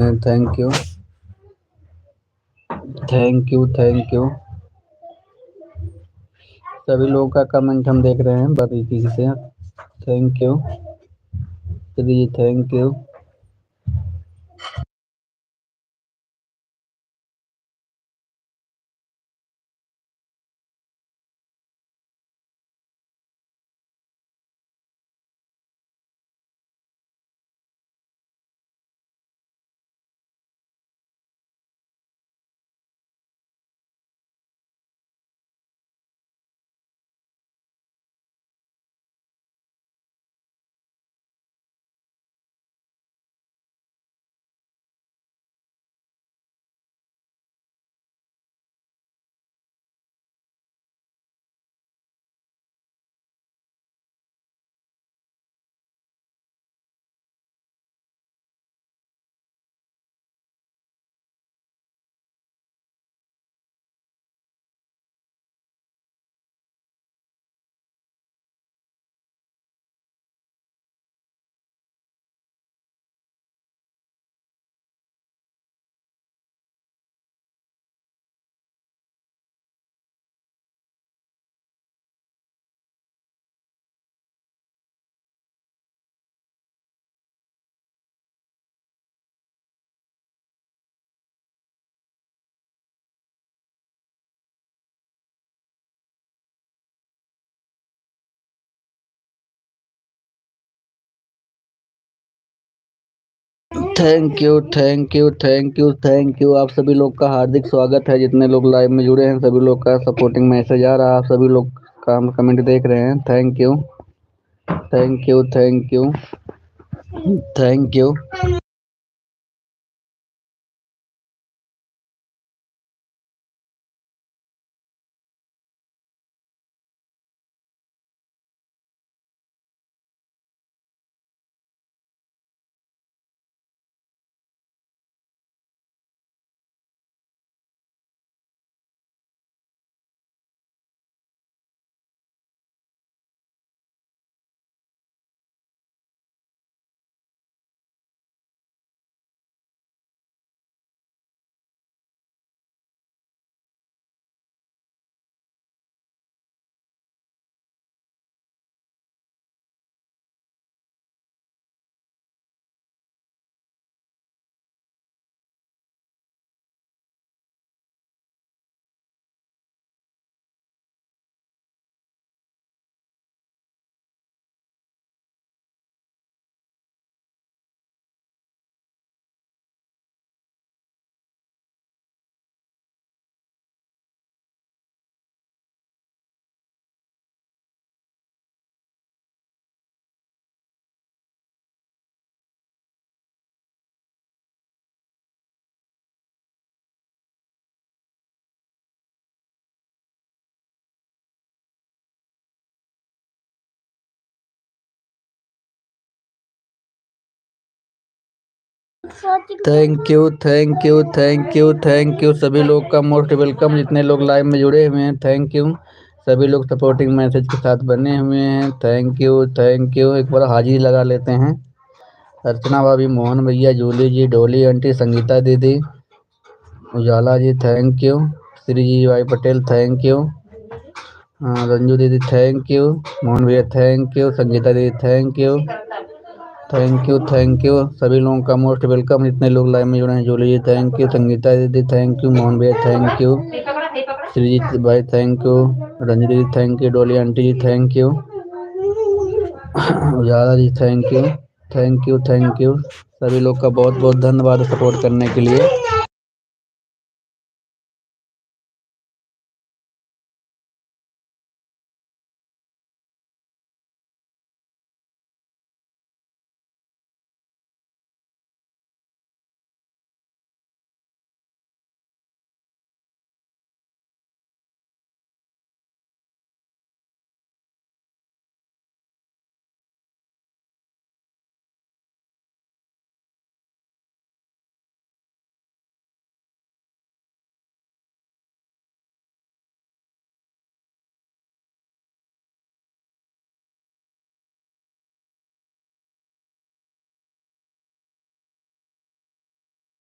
Thank you, thank you, thank you. सभी लोगों का कमेंट हम देख रहे हैं बारीकी से। Thank you ji, thank you. Thank you, thank you, thank you, thank you. आप सभी लोग का हार्दिक स्वागत है। जितने लोग लाइव में जुड़े हैं सभी लोग का सपोर्टिंग मैसेज आ रहा है। आप सभी लोग का हम कमेंट देख रहे हैं। Thank you, thank you, thank you, thank you. Thank you, thank you, thank you, thank you. सभी लोग का मोस्ट वेलकम। जितने लोग लाइव में जुड़े हुए हैं थैंक यू। सभी लोग सपोर्टिंग मैसेज के साथ बने हुए हैं। Thank you, thank you. एक बार हाजिरी लगा लेते हैं। अर्चना भाभी, मोहन भैया, जूली जी, डोली आंटी, संगीता दीदी, उजाला जी, थैंक यू। श्री जी भाई पटेल, थैंक यू। रंजू दीदी, थैंक यू। मोहन भैया, थैंक यू। संगीता दीदी, thank you, thank you, thank you. सभी लोगों का मोस्ट वेलकम। जितने लोग लाइव में जुड़े हैं, जूली जी थैंक यू, संगीता दीदी थैंक यू, मोहन भैया थैंक यू, श्रीजीत भाई थैंक यू, रंजू दीदी thank you, Doli aunty ji thank you, Ujala ji thank you, thank you, thank you. सभी लोग का बहुत बहुत धन्यवाद सपोर्ट करने के लिए।